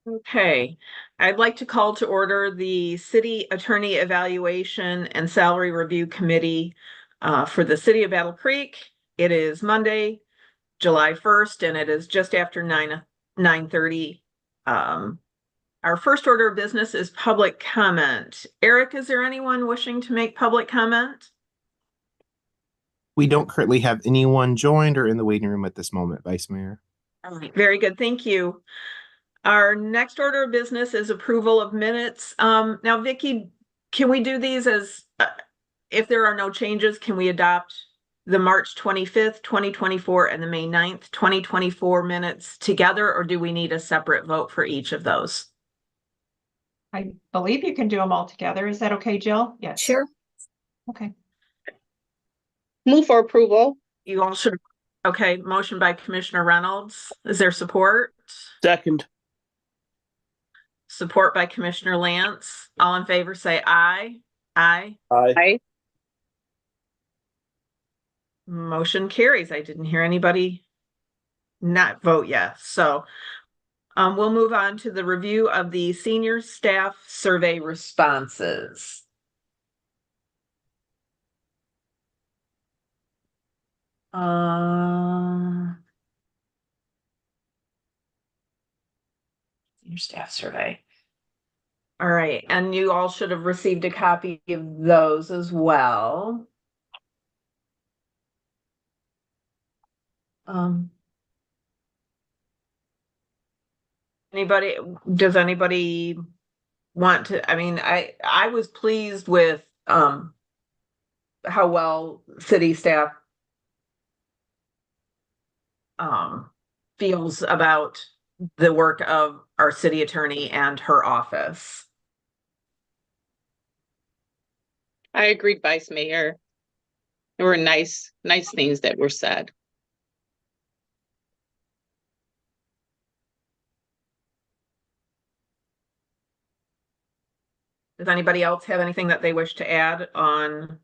Okay, I'd like to call to order the City Attorney Evaluation and Salary Review Committee for the City of Battle Creek. It is Monday, July 1st, and it is just after 9:30. Our first order of business is public comment. Eric, is there anyone wishing to make public comment? We don't currently have anyone joined or in the waiting room at this moment, Vice Mayor. All right, very good, thank you. Our next order of business is approval of minutes. Now, Vicky, can we do these as, if there are no changes, can we adopt the March 25th, 2024 and the May 9th, 2024 minutes together, or do we need a separate vote for each of those? I believe you can do them all together. Is that okay, Jill? Yes. Sure. Okay. Move for approval. You all should, okay, motion by Commissioner Reynolds. Is there support? Second. Support by Commissioner Lance. All in favor say aye. Aye. Aye. Motion carries. I didn't hear anybody not vote yes. So we'll move on to the review of the senior staff survey responses. Senior staff survey. All right, and you all should have received a copy of those as well. Does anybody want to, I mean, I was pleased with how well city staff feels about the work of our city attorney and her office. I agree, Vice Mayor. There were nice things that were said. Does anybody else have anything that they wish to add on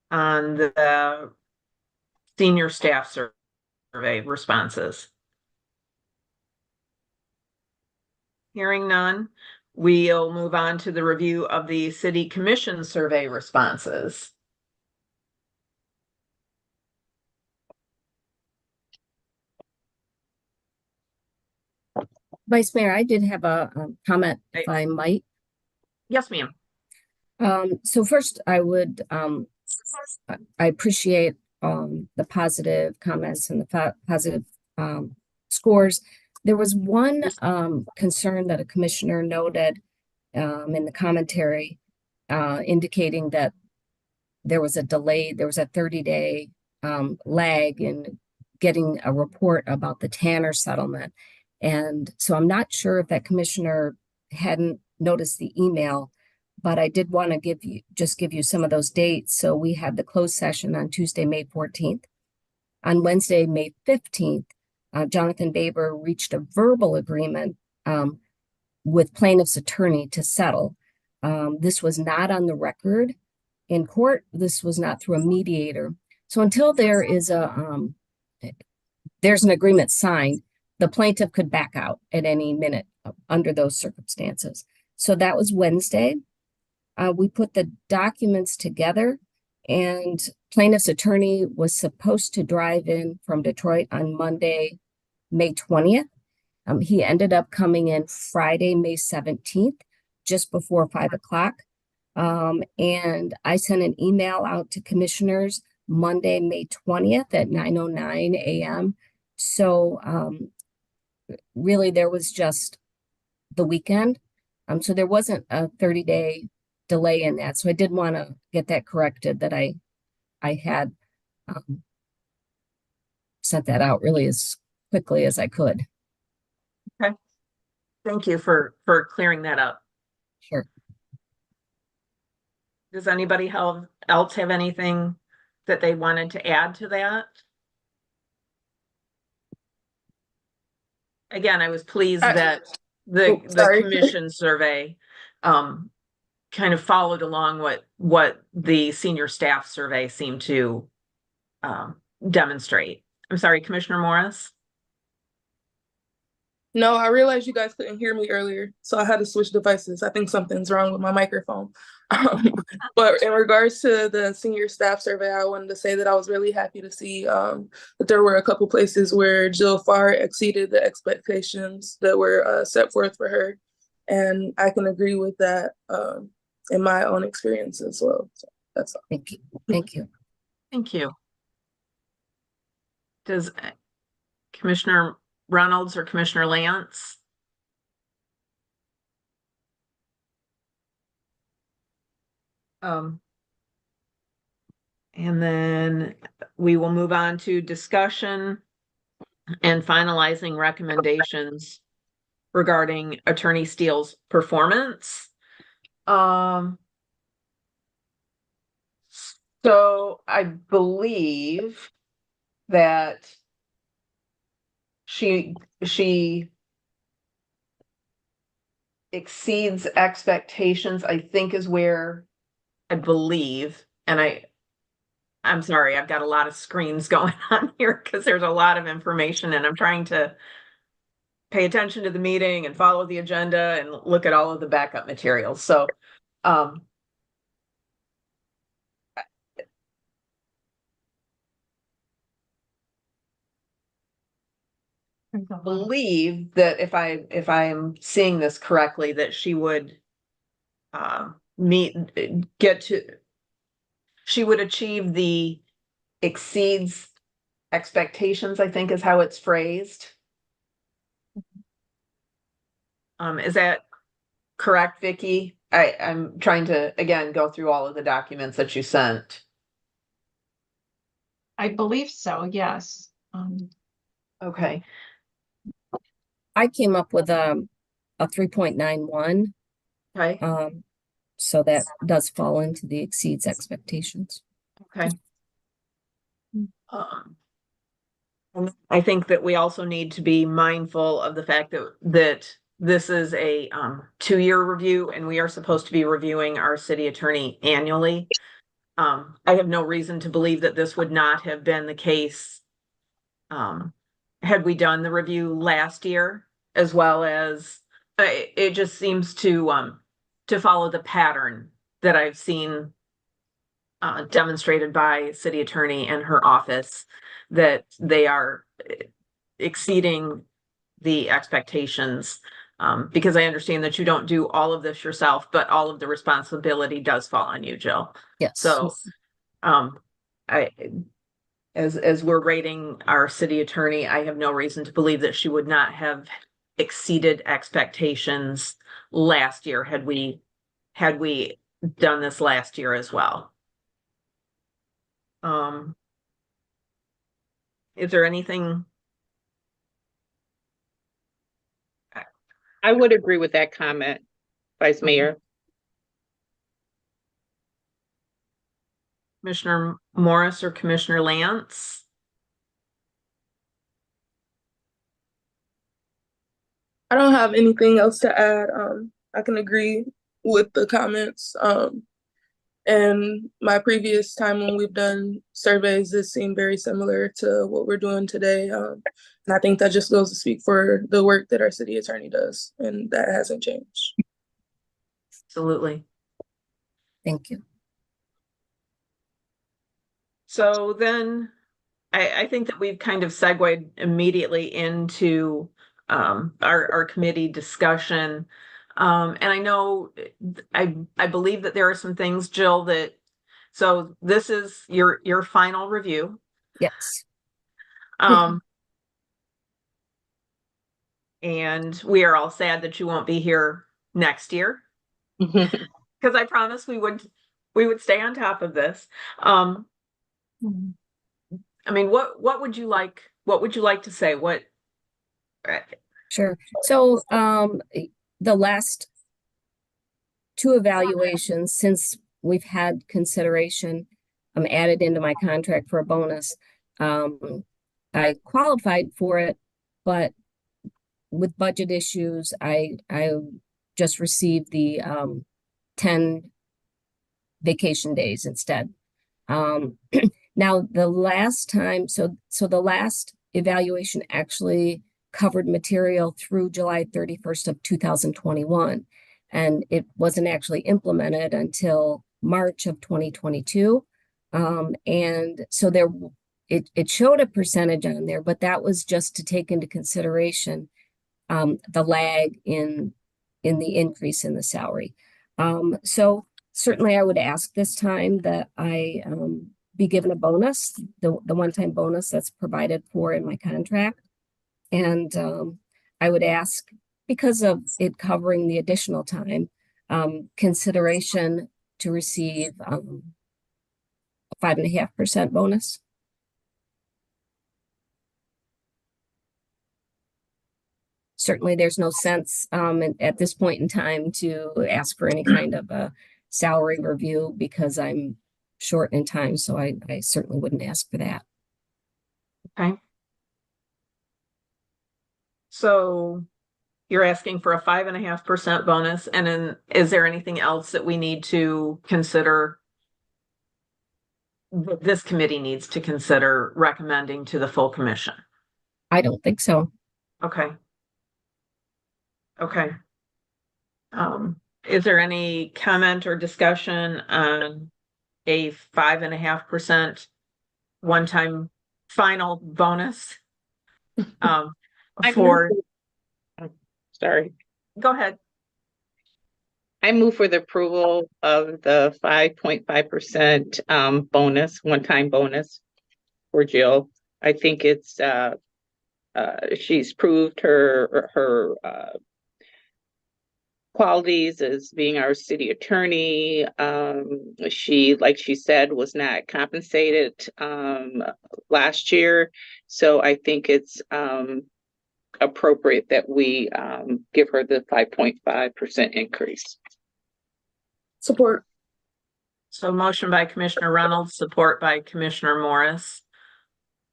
the senior staff survey responses? Hearing none, we'll move on to the review of the city commission survey responses. Vice Mayor, I did have a comment, if I might. Yes, ma'am. So first, I would I appreciate the positive comments and the positive scores. There was one concern that a commissioner noted in the commentary, indicating that there was a delay, there was a 30-day lag in getting a report about the Tanner settlement. And so I'm not sure if that commissioner hadn't noticed the email, but I did want to give you some of those dates. So we had the closed session on Tuesday, May 14th. On Wednesday, May 15th, Jonathan Baber reached a verbal agreement with plaintiff's attorney to settle. This was not on the record in court. This was not through a mediator. So until there is there's an agreement signed, the plaintiff could back out at any minute under those circumstances. So that was Wednesday. We put the documents together, and plaintiff's attorney was supposed to drive in from Detroit on Monday, May 20th. He ended up coming in Friday, May 17th, just before 5 o'clock. And I sent an email out to commissioners Monday, May 20th at 9:09 a.m. So really, there was just the weekend. So there wasn't a 30-day delay in that. So I did want to get that corrected, that I had sent that out really as quickly as I could. Okay. Thank you for clearing that up. Sure. Does anybody else have anything that they wanted to add to that? Again, I was pleased that the commission survey kind of followed along what the senior staff survey seemed to demonstrate. I'm sorry, Commissioner Morris. No, I realized you guys couldn't hear me earlier, so I had to switch devices. I think something's wrong with my microphone. Um, but in regards to the senior staff survey, I wanted to say that I was really happy to see that there were a couple places where Jill far exceeded the expectations that were set forth for her. And I can agree with that in my own experience as well. So that's all. Thank you. Thank you. Thank you. Does Commissioner Reynolds or Commissioner Lance? And then we will move on to discussion and finalizing recommendations regarding Attorney Steele's performance. So I believe that she exceeds expectations, I think is where I believe, and I'm sorry, I've got a lot of screens going on here because there's a lot of information and I'm trying to pay attention to the meeting and follow the agenda and look at all of the backup materials. So, believe that if I'm seeing this correctly, that she would she would achieve the exceeds expectations, I think is how it's phrased. Is that correct, Vicky? I'm trying to, again, go through all of the documents that you sent. I believe so, yes. Okay, I came up with a 3.91. okay, So that does fall into the exceeds expectations. okay. And I think that we also need to be mindful of the fact that this is a 2-year review and we are supposed to be reviewing our city attorney annually. I have no reason to believe that this would not have been the case had we done the review last year, as well as it just seems to follow the pattern that I've seen demonstrated by city attorney and her office, that they are exceeding the expectations. Because I understand that you don't do all of this yourself, but all of the responsibility does fall on you, Jill. Yes. So, as we're rating our city attorney, I have no reason to believe that she would not have exceeded expectations last year had we done this last year as well. Is there anything? I would agree with that comment, Vice Mayor. Commissioner Morris or Commissioner Lance? I don't have anything else to add. I can agree with the comments. And my previous time when we've done surveys, this seemed very similar to what we're doing today. And I think that just goes to speak for the work that our city attorney does, and that hasn't changed. Absolutely. Thank you. So then I think that we've kind of segued immediately into our committee discussion. And I know I believe that there are some things, Jill, so this is your final review. Yes. And we are all sad that you won't be here next year, because I promised we would stay on top of this. I mean, what would you like to say? Sure. So the last 2 evaluations, since we've had consideration, added into my contract for a bonus. I qualified for it, but with budget issues, I just received the 10 vacation days instead. Now the last time, so the last evaluation actually covered material through July 31st of 2021. And it wasn't actually implemented until March of 2022. And so it showed a percentage on there, but that was just to take into consideration the lag in the increase in the salary. So certainly I would ask this time that I be given a bonus, the one-time bonus that's provided for in my contract. And I would ask, because of it covering the additional time, consideration to receive a 5.5% bonus. Certainly, there's no sense at this point in time to ask for any kind of a salary review because I'm short in time, so I certainly wouldn't ask for that. Okay. So you're asking for a 5.5% bonus, and then is there anything else that we need to consider? This committee needs to consider recommending to the full commission. I don't think so. Okay. Okay. Is there any comment or discussion on a 5.5% one-time final bonus? I For, Sorry. go ahead. I move for the approval of the 5.5% bonus, one-time bonus for Jill. I think it's she's proved her qualities as being our city attorney. She, like she said, was not compensated last year. So I think it's appropriate that we give her the 5.5% increase. Support. So motion by Commissioner Reynolds, support by Commissioner Morris.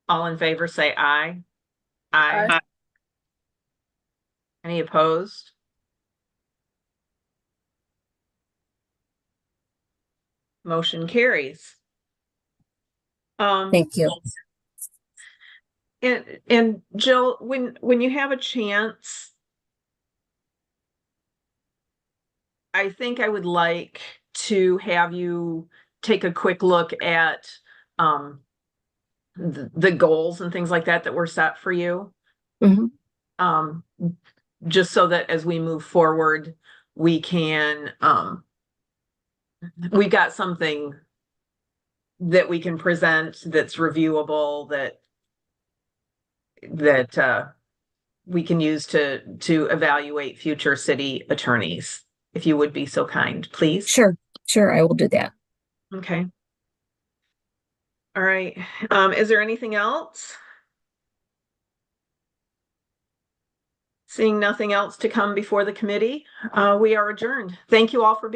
All in favor, say aye. Aye. Aye. Any opposed? Motion carries. Thank you. And Jill, when you have a chance, I think I would like to have you take a quick look at the goals and things like that were set for you. Mhm. Just so that as we move forward, we can we've got something that we can present that's reviewable, that we can use to evaluate future city attorneys. If you would be so kind, please. Sure, I will do that. Okay. All right. Is there anything else? Seeing nothing else to come before the committee, we are adjourned. Thank you all for being